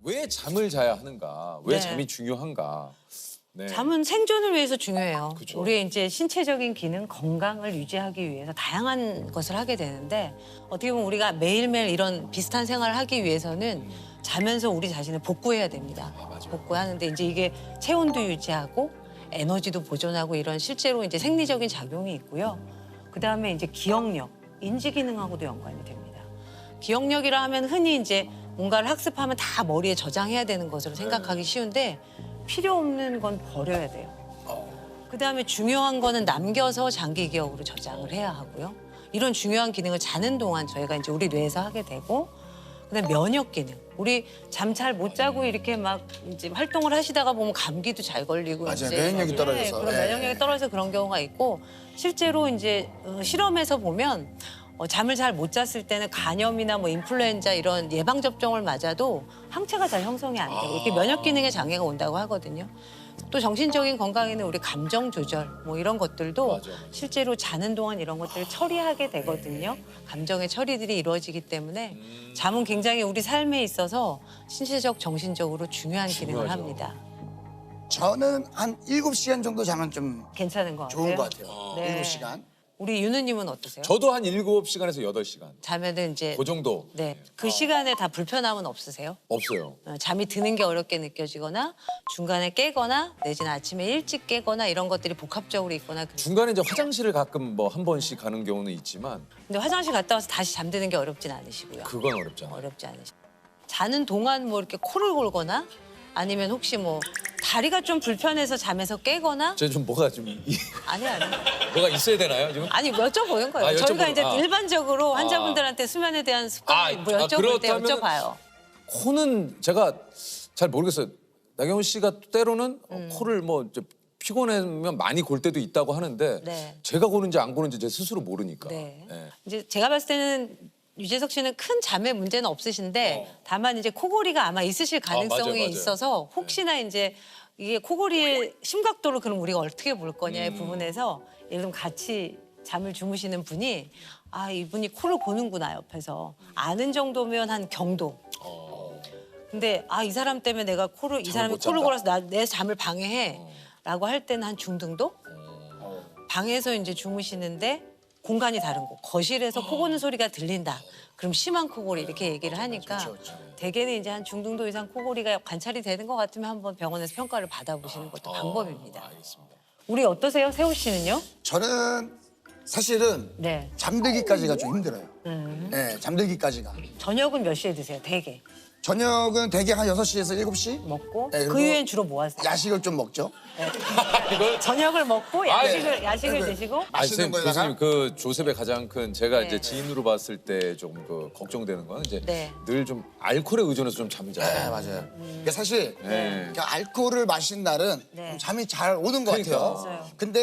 왜 잠을 자야 하는가? 왜 네. 잠이 중요한가? 네. 잠은 생존을 위해서 중요해요. 그쵸. 우리의 이제 신체적인 기능, 건강을 유지하기 위해서 다양한 것을 하게 되는데 어떻게 보면 우리가 매일매일 이런 비슷한 생활을 하기 위해서는 자면서 우리 자신을 복구해야 됩니다. 맞아요. 복구하는데 이제 이게 체온도 유지하고 에너지도 보존하고 이런 실제로 이제 생리적인 작용이 있고요. 그다음에 이제 기억력, 인지 기능하고도 연관이 됩니다. 기억력이라 하면 흔히 이제 뭔가를 학습하면 다 머리에 저장해야 되는 것으로 생각하기 쉬운데 필요 없는 건 버려야 돼요. 그다음에 중요한 거는 남겨서 장기 기억으로 저장을 해야 하고요. 이런 중요한 기능을 자는 동안 저희가 이제 우리 뇌에서 하게 되고 그다음에 면역 기능. 우리 잠 잘 못 자고 이렇게 막 이제 활동을 하시다가 보면 감기도 잘 걸리고 맞아요. 이제 면역력이 떨어져서. 그런 예. 면역력이 떨어져서 그런 경우가 있고 실제로 이제 실험에서 보면 잠을 잘 못 잤을 때는 간염이나 뭐 인플루엔자 이런 예방 접종을 맞아도 항체가 잘 형성이 안 되고 이렇게 면역 기능에 장애가 온다고 하거든요. 또 정신적인 건강에는 우리 감정 조절 뭐 이런 것들도 맞아. 실제로 자는 동안 이런 것들을 처리하게 되거든요. 감정의 처리들이 이루어지기 때문에 잠은 굉장히 우리 삶에 있어서 신체적, 정신적으로 중요한 기능을 중요하죠. 합니다. 저는 한 7시간 정도 자면 좀 괜찮은 것 같아요. 좋은 것 같아요. 네. 7시간. 우리 유느님은 어떠세요? 저도 한 7시간에서 8시간. 자면은 이제 그 정도. 네. 그 시간에 다 불편함은 없으세요? 없어요. 잠이 드는 게 어렵게 느껴지거나 중간에 깨거나 내지는 아침에 일찍 깨거나 이런 것들이 복합적으로 있거나 중간에 이제 화장실을 가끔 뭐 한 번씩 가는 경우는 있지만 근데 화장실 갔다 와서 다시 잠드는 게 어렵진 않으시고요. 그건 어렵잖아요. 어렵지 않으시고 자는 동안 뭐 이렇게 코를 골거나 아니면 혹시 뭐 다리가 좀 불편해서 잠에서 깨거나 제가 좀 뭐가 좀 아니 뭐가 있어야 되나요 지금? 아니 여쭤보는 거예요. 아, 저희가 여쭤보는- 이제 아. 일반적으로 환자분들한테 수면에 대한 습관 뭐 여쭤볼 때 그렇다면 여쭤봐요. 코는 제가 잘 모르겠어요. 나경원 씨가 때로는 코를 뭐 이제 피곤하면 많이 골 때도 있다고 하는데 네. 제가 고는지 안 고는지 제 스스로 모르니까. 네. 예. 이제 제가 봤을 때는 유재석 씨는 큰 잠의 문제는 없으신데 다만 이제 코골이가 아마 있으실 가능성이 맞아요, 맞아요. 있어서 혹시나 이제 이게 코골이의 심각도를 그럼 우리가 어떻게 볼 거냐의 부분에서 예를 들면 같이 잠을 주무시는 분이 아 이분이 코를 고는구나 옆에서 아는 정도면 한 경도. 근데 아 이 사람 때문에 내가 이 사람이 못 코를 잔다. 골아서 내 잠을 방해해라고 할 때는 한 중등도? 방에서 이제 주무시는데 공간이 다른 곳, 거실에서 코 고는 소리가 들린다. 그럼 심한 코골이 이렇게 얘기를 하니까 대개는 이제 한 중등도 이상 코골이가 관찰이 되는 것 같으면 한번 병원에서 평가를 받아보시는 것도 방법입니다. 알겠습니다. 우리 어떠세요, 세호 씨는요? 저는 사실은 네. 잠들기까지가 좀 힘들어요. 네, 잠들기까지가. 저녁은 몇 시에 드세요, 대개? 저녁은 대개 한 6시에서 7시? 먹고 네, 그 그리고 이후엔 주로 뭐 하세요? 야식을 좀 먹죠. 이걸 저녁을 먹고 야식을 네. 드시고 아니, 맛있는 선생님, 거에다가? 교수님 그 조셉의 가장 큰 제가 네. 이제 지인으로 봤을 때 조금 그 걱정되는 거는 이제 네. 늘 좀 알코올에 의존해서 좀 잠을 네, 자요. 맞아요. 그러니까 사실 네. 그러니까 알코올을 마신 날은 네. 좀 잠이 잘 오는 것 그러니까. 같아요. 맞아요. 근데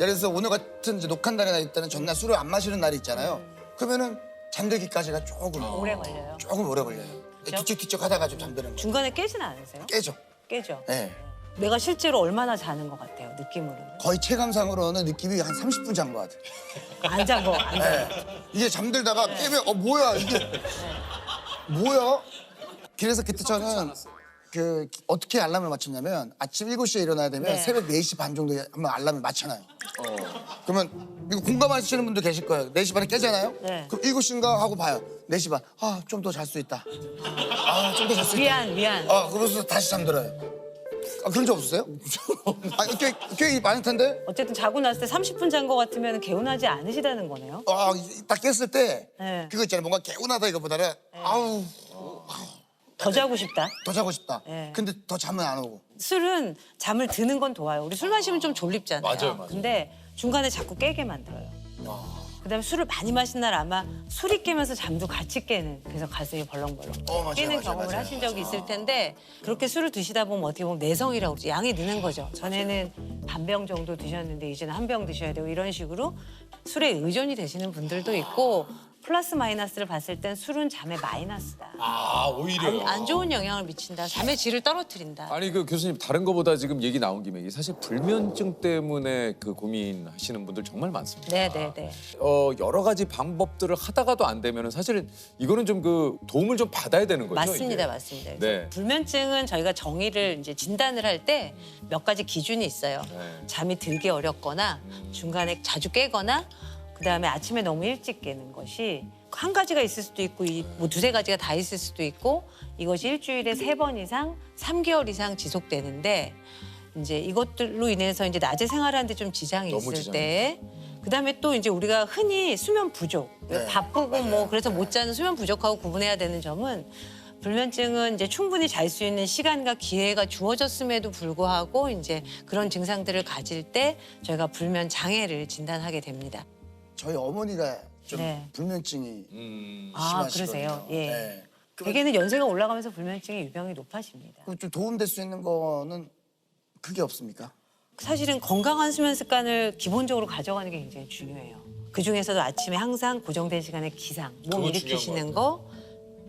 예를 들어서 오늘 같은 이제 녹한 날이나 있다는 전날 술을 안 마시는 날이 있잖아요. 그러면은 잠들기까지가 조금 오래 걸려요. 조금 오래 걸려요. 뒤척뒤척 하다가 좀 잠드는 거. 중간에 깨지는 않으세요? 깨죠. 깨죠. 네. 내가 실제로 얼마나 자는 것 같아요, 느낌으로는? 거의 체감상으로는 느낌이 한 30분 잔 것 같아요. 안 잔 거, 안 잔 거. 네. 이게 잠들다가 깨면 뭐야 이게 뭐야? 그래서 그때 저는 그 어떻게 알람을 맞췄냐면 아침 7시에 일어나야 되면 네. 새벽 4시 반 정도에 한번 알람을 맞춰놔요. 그러면 이거 공감하시는 분도 계실 거예요. 4시 반에 깨잖아요? 네. 그럼 7시인가 하고 봐요. 4시 반. 아, 좀 더 잘 수 있다. 아, 좀 더 잘 수 있다. 미안. 그러면서 다시 잠들어요. 아, 그런 적 없으세요? 아니, 꽤 많을 텐데? 어쨌든 자고 났을 때 30분 잔 거 같으면 개운하지 않으시다는 거네요. 딱 깼을 때 네. 그거 있잖아요. 뭔가 개운하다 이거보다는 아우, 더 자고 싶다. 더 자고 싶다. 네. 근데 더 잠은 안 오고. 술은 잠을 드는 건 도와요. 우리 술 마시면 좀 졸립잖아요. 맞아요. 근데 중간에 자꾸 깨게 만들어요. 그다음에 술을 많이 마신 날 아마 술이 깨면서 잠도 같이 깨는 그래서 가슴이 벌렁벌렁 맞아요, 깨는 맞아요, 경험을 맞아요. 하신 적이 있을 텐데 그렇게 술을 드시다 보면 어떻게 보면 내성이라고 그러죠. 양이 느는 거죠. 전에는 반병 정도 드셨는데 이제는 한 병 드셔야 되고 이런 식으로 술에 의존이 되시는 분들도 있고 플러스 마이너스를 봤을 땐 술은 잠에 마이너스다. 아 오히려. 안 좋은 영향을 미친다. 잠의 질을 떨어뜨린다. 아니 그 교수님 다른 거보다 지금 얘기 나온 김에 이게 사실 불면증 때문에 그 고민하시는 분들 정말 많습니다. 네네네. 여러 가지 방법들을 하다가도 안 되면은 사실은 이거는 좀 그 도움을 좀 받아야 되는 거죠. 맞습니다, 이게. 맞습니다. 네. 불면증은 저희가 정의를 이제 진단을 할 때 몇 가지 기준이 있어요. 네. 잠이 들기 어렵거나 중간에 자주 깨거나 그다음에 아침에 너무 일찍 깨는 것이 한 가지가 있을 수도 있고 뭐 두세 가지가 다 있을 수도 있고 이것이 일주일에 3번 이상 3개월 이상 지속되는데 이제 이것들로 인해서 이제 낮에 생활하는데 좀 지장이 너무 있을 지장이 때 그다음에 또 이제 우리가 흔히 수면 부족 네. 바쁘고 뭐 그래서 못 자는 수면 부족하고 구분해야 되는 점은 불면증은 이제 충분히 잘 수 있는 시간과 기회가 주어졌음에도 불구하고 이제 그런 증상들을 가질 때 저희가 불면 장애를 진단하게 됩니다. 저희 어머니가 좀 네. 불면증이 아, 심하시거든요. 그러세요? 예. 네. 대개는 연세가 올라가면서 불면증의 유병이 높아집니다. 그럼 좀 도움될 수 있는 거는 크게 없습니까? 사실은 건강한 수면 습관을 기본적으로 가져가는 게 굉장히 중요해요. 그 중에서도 아침에 항상 고정된 시간에 기상, 몸 그거 일으키시는 거.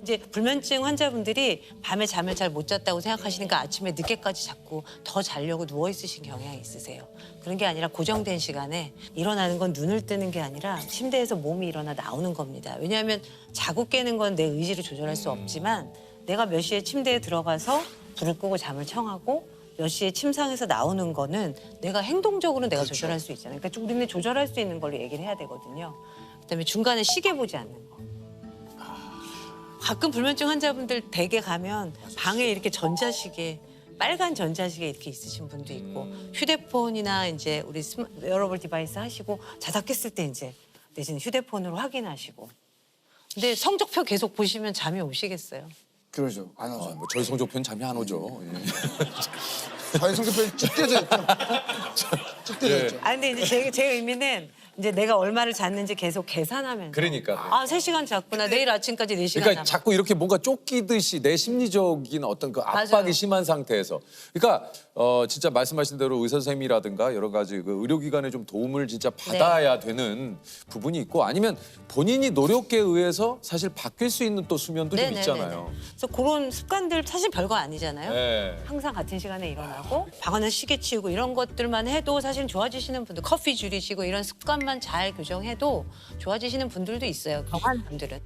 이제 불면증 환자분들이 밤에 잠을 잘 못 잤다고 생각하시니까 아침에 늦게까지 자꾸 더 자려고 누워 있으신 경향이 있으세요. 그런 게 아니라 고정된 시간에 일어나는 건 눈을 뜨는 게 아니라 침대에서 몸이 일어나 나오는 겁니다. 왜냐하면 자고 깨는 건 내 의지로 조절할 수 없지만 내가 몇 시에 침대에 들어가서 불을 끄고 잠을 청하고 몇 시에 침상에서 나오는 거는 내가 행동적으로 내가 조절할 수 있잖아요. 그러니까 우리는 조절할 수 있는 걸로 얘기를 해야 되거든요. 그다음에 중간에 시계 보지 않는 거. 가끔 불면증 환자분들 댁에 가면 방에 이렇게 전자시계, 빨간 전자시계 이렇게 있으신 분도 있고 휴대폰이나 이제 우리 웨어러블 디바이스 하시고 자다 깼을 때 이제 내지는 휴대폰으로 확인하시고. 근데 성적표 계속 보시면 잠이 오시겠어요? 그러죠. 안 오죠. 뭐 저희 성적표는 잠이 안 오죠. 저희 성격표 쭉 떼져 있죠. 쭉 떼져 예. 있죠. 아 근데 이제 제 의미는 이제 내가 얼마를 잤는지 계속 계산하면서 그러니까. 아 3시간 잤구나. 내일 아침까지 4시간 그러니까 남았 자꾸 이렇게 뭔가 쫓기듯이 내 심리적인 어떤 그 압박이 맞아요. 심한 상태에서 그러니까 진짜 말씀하신 대로 의사 선생님이라든가 여러 가지 그 의료기관에 좀 도움을 진짜 받아야 되는 부분이 있고 아니면 본인이 노력에 의해서 사실 바뀔 수 있는 또 수면도 좀 있잖아요. 그래서 그런 습관들 사실 별거 아니잖아요. 네. 항상 같은 시간에 일어나고 방 안에 시계 치우고 이런 것들만 해도 사실 좋아지시는 분들 커피 줄이시고 이런 습관만 잘 교정해도 좋아지시는 분들도 있어요. 강한 분들은.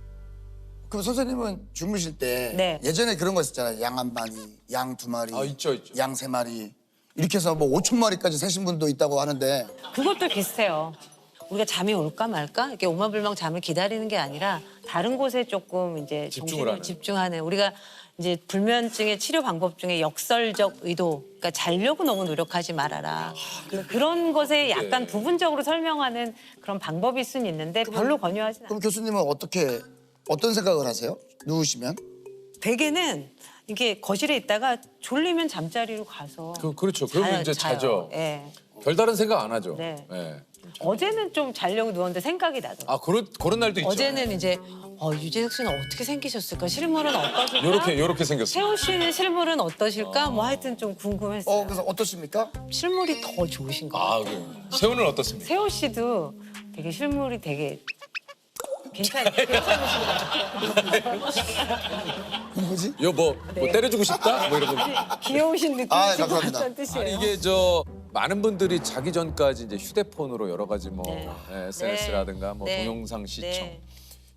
그럼 선생님은 주무실 때 네. 예전에 그런 거 있었잖아요. 양 한 마리, 양 2마리, 아, 있죠, 있죠. 양 3마리 이렇게 해서 뭐 5천 마리까지 세신 분도 있다고 하는데 그것도 비슷해요. 우리가 잠이 올까 말까 이렇게 오마불망 잠을 기다리는 게 아니라 다른 곳에 조금 이제 집중을 정신을 하는. 집중하는 우리가 이제 불면증의 치료 방법 중에 역설적 의도, 그러니까 자려고 너무 노력하지 말아라. 그런 것에 약간 부분적으로 설명하는 그런 방법일 수는 있는데 별로 권유하지는 않아요. 그럼 교수님은 어떤 생각을 하세요? 누우시면? 대개는 이게 거실에 있다가 졸리면 잠자리로 가서 그렇죠. 그러면 이제 자요. 자죠. 예. 별다른 생각 안 하죠. 네. 예. 어제는 좀 자려고 누웠는데 생각이 나더라고요. 아 그런 날도 있죠. 어제는 이제 유재석 씨는 어떻게 생기셨을까? 실물은 어떠실까? 요렇게 생겼어요. 세호 씨는 실물은 어떠실까? 뭐 하여튼 좀 궁금했어요. 그래서 어떠십니까? 실물이 더 좋으신 것 같아요. 아 그래요. 세훈은 어떻습니까? 세호 씨도 되게 실물이 되게 괜찮으신 것 같아요. 뭐지? 이거 뭐 때려주고 싶다? 뭐 이런 거. 귀여우신 느낌이신 아, 것 감사합니다. 같다는 뜻이에요. 아니 이게 많은 분들이 자기 전까지 이제 휴대폰으로 여러 가지 뭐 SNS라든가 뭐 네. 동영상 시청 네.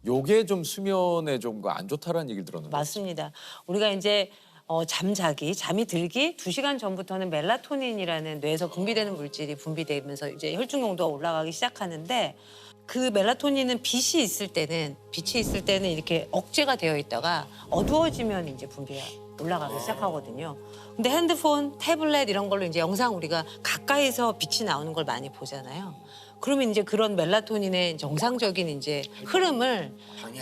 요게 좀 수면에 좀 안 좋다라는 얘기를 들었는데. 맞습니다. 우리가 이제 잠이 들기 2시간 전부터는 멜라토닌이라는 뇌에서 분비되는 물질이 분비되면서 이제 혈중 농도가 올라가기 시작하는데 그 멜라토닌은 빛이 있을 때는 이렇게 억제가 되어 있다가 어두워지면 이제 분비가 올라가기 시작하거든요. 근데 핸드폰, 태블릿 이런 걸로 이제 영상 우리가 가까이서 빛이 나오는 걸 많이 보잖아요. 그러면 이제 그런 멜라토닌의 정상적인 이제 흐름을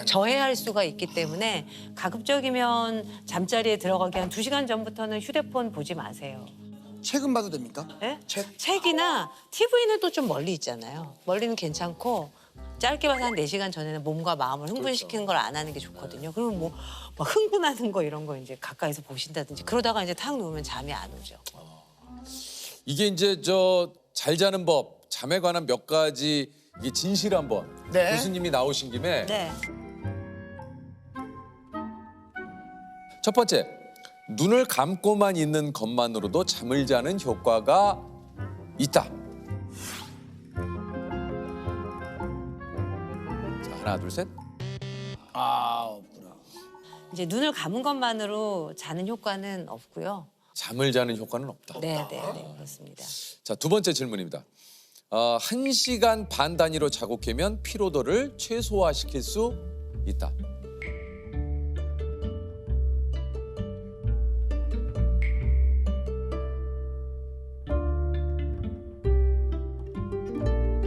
저해할 수가 있기 때문에 가급적이면 잠자리에 들어가기 한 2시간 전부터는 휴대폰 보지 마세요. 책은 봐도 됩니까? 네? 책? 책이나 TV는 또 좀 멀리 있잖아요. 멀리는 괜찮고 짧게 봐서 한 4시간 전에는 몸과 마음을 흥분시키는 걸 안 하는 게 좋거든요. 그러면 뭐 막 흥분하는 거 이런 거 이제 가까이서 보신다든지 그러다가 이제 탁 누우면 잠이 안 오죠. 이게 이제 잘 자는 법, 잠에 관한 몇 가지 이게 진실 한번 네. 교수님이 나오신 김에 네. 첫 번째, 눈을 감고만 있는 것만으로도 잠을 자는 효과가 있다. 자, 하나, 둘, 셋. 아, 없구나. 이제 눈을 감은 것만으로 자는 효과는 없고요. 잠을 자는 효과는 없다. 네, 그렇습니다. 자, 두 번째 질문입니다. 1시간 반 단위로 자고 깨면 피로도를 최소화시킬 수 있다.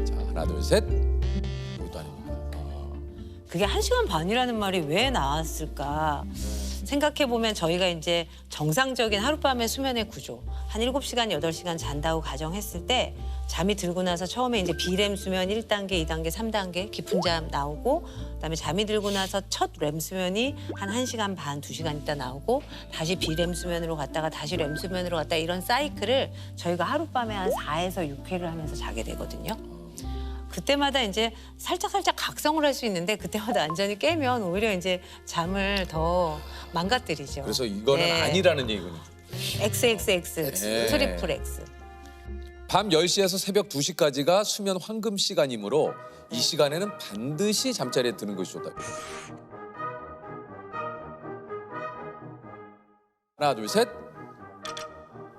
자, 하나, 둘, 셋. 이것도 아닙니다. 그게 1시간 반이라는 말이 왜 나왔을까? 생각해보면 저희가 이제 정상적인 하룻밤의 수면의 구조, 한 7시간, 8시간 잔다고 가정했을 때 잠이 들고 나서 처음에 이제 비렘 수면 1단계, 2단계, 3단계 깊은 잠 나오고 그다음에 잠이 들고 나서 첫 렘 수면이 한 1시간 반, 2시간 있다 나오고 다시 비렘 수면으로 갔다가 다시 렘 수면으로 갔다 이런 사이클을 저희가 하룻밤에 한 4에서 6회를 하면서 자게 되거든요. 그때마다 이제 살짝 각성을 할 수 있는데 그때마다 완전히 깨면 오히려 이제 잠을 더 망가뜨리죠. 그래서 이거는 네. 아니라는 얘기군요. XXX, 네. 트리플 X. 밤 10시에서 새벽 2시까지가 수면 황금 시간이므로 이 시간에는 반드시 잠자리에 드는 것이 좋다. 하나, 둘, 셋.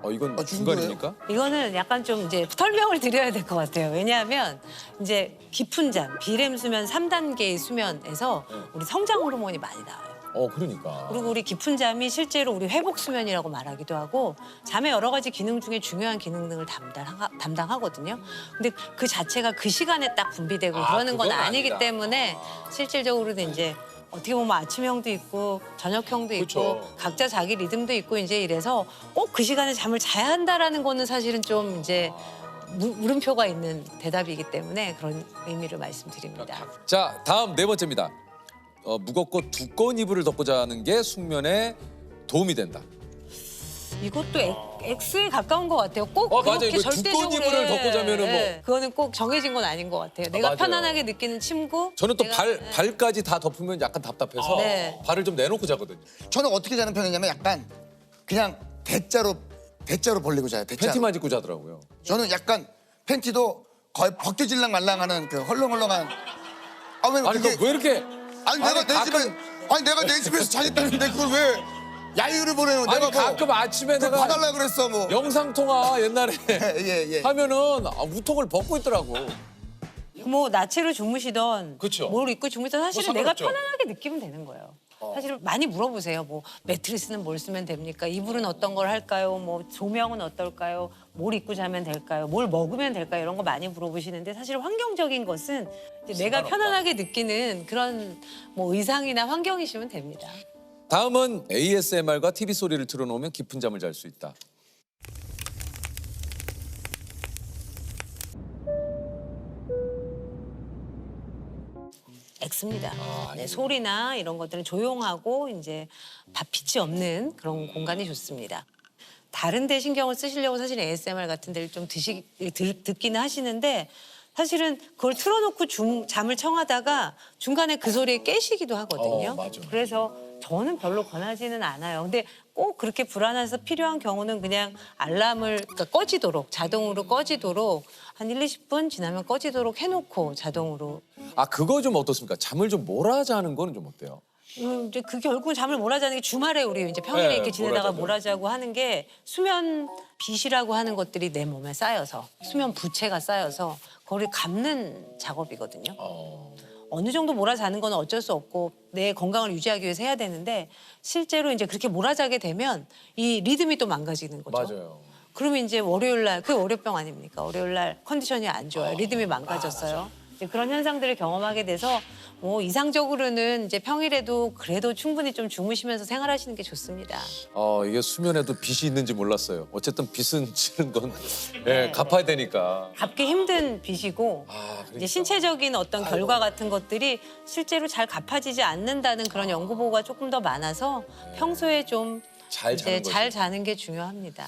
이건 중간입니까? 이거는 약간 좀 이제 설명을 드려야 될 것 같아요. 왜냐하면 이제 깊은 잠, 비렘 수면 3단계의 수면에서 우리 성장 호르몬이 많이 나와요. 그러니까. 그리고 우리 깊은 잠이 실제로 우리 회복 수면이라고 말하기도 하고 잠의 여러 가지 기능 중에 중요한 기능 등을 담당하거든요. 근데 그 자체가 그 시간에 딱 분비되고 그러는 건 그건 아니기 아니다. 때문에 실질적으로는 이제 어떻게 보면 아침형도 있고 저녁형도 있고 그쵸. 각자 자기 리듬도 있고 이제 이래서 꼭 그 시간에 잠을 자야 한다라는 거는 사실은 좀 이제 물음표가 있는 대답이기 때문에 그런 의미를 말씀드립니다. 자, 다음 네 번째입니다. 무겁고 두꺼운 이불을 덮고 자는 게 숙면에 도움이 된다. 이것도 X에 가까운 것 같아요. 꼭 맞아요. 그렇게 이거 절대적으로 두꺼운 이불을 덮고 자면은 뭐. 그거는 꼭 정해진 건 아닌 것 같아요. 내가 맞아요. 편안하게 느끼는 침구. 저는 또 내가- 발까지 다 덮으면 약간 답답해서 네. 발을 좀 내놓고 자거든요. 저는 어떻게 자는 편이냐면 약간 그냥 대자로 벌리고 자요. 대자로. 팬티만 입고 자더라고요. 저는 약간 팬티도 거의 벗겨질랑 말랑하는 그 헐렁헐렁한. 왜 아니, 그게? 왜 이렇게 내가 내 집에서 자겠다는데 그걸 왜 야유를 보내요? 아니, 내가 가끔 아침에 그거 내가 봐달라 그랬어 뭐. 영상 통화 옛날에 예. 하면은 우통을 벗고 있더라고. 뭐 나체로 주무시던 그쵸. 뭘 입고 주무시던 사실은 뭐 내가 상관없죠. 편안하게 느끼면 되는 거예요. 사실 많이 물어보세요. 뭐 매트리스는 뭘 쓰면 됩니까? 이불은 어떤 걸 할까요? 뭐 조명은 어떨까요? 뭘 입고 자면 될까요? 뭘 먹으면 될까요? 이런 거 많이 물어보시는데 사실 환경적인 것은 이제 내가 편안하게 느끼는 그런 뭐 의상이나 환경이시면 됩니다. 다음은 ASMR과 TV 소리를 틀어놓으면 깊은 잠을 잘 수 있다. X입니다. 네, 소리나 이런 것들은 조용하고 이제 빛이 없는 그런 공간이 좋습니다. 다른 데 신경을 쓰시려고 사실 ASMR 같은 데를 좀 듣기는 하시는데 사실은 그걸 틀어놓고 잠을 청하다가 중간에 그 소리에 깨시기도 하거든요. 맞아. 그래서 저는 별로 권하지는 않아요. 근데 꼭 그렇게 불안해서 필요한 경우는 그냥 알람을 그러니까 꺼지도록 자동으로 꺼지도록 한 1, 20분 지나면 꺼지도록 해놓고 자동으로 그거 좀 어떻습니까? 잠을 좀 몰아자는 거는 좀 어때요? 이제 그 결국은 잠을 몰아자는 게 주말에 우리 이제 평일에 네, 이렇게 지내다가 몰아자죠. 몰아자고 하는 게 수면 빛이라고 하는 것들이 내 몸에 쌓여서 수면 부채가 쌓여서 그걸 감는 작업이거든요. 어느 정도 몰아자는 건 어쩔 수 없고 내 건강을 유지하기 위해서 해야 되는데 실제로 이제 그렇게 몰아자게 되면 이 리듬이 또 망가지는 거죠. 맞아요. 그러면 이제 월요일 날 그게 월요병 아닙니까? 월요일 날 컨디션이 안 좋아요. 리듬이 망가졌어요. 이제 그런 현상들을 경험하게 돼서 뭐 이상적으로는 이제 평일에도 그래도 충분히 좀 주무시면서 생활하시는 게 좋습니다. 이게 수면에도 빚이 있는지 몰랐어요. 어쨌든 빚은 치는 건 갚아야 되니까. 갚기 힘든 빚이고 그러니까. 이제 신체적인 어떤 결과 같은 것들이 실제로 잘 갚아지지 않는다는 그런 연구 보고가 조금 더 많아서 평소에 좀 잘 자는 이제 잘 거죠. 자는 게 중요합니다.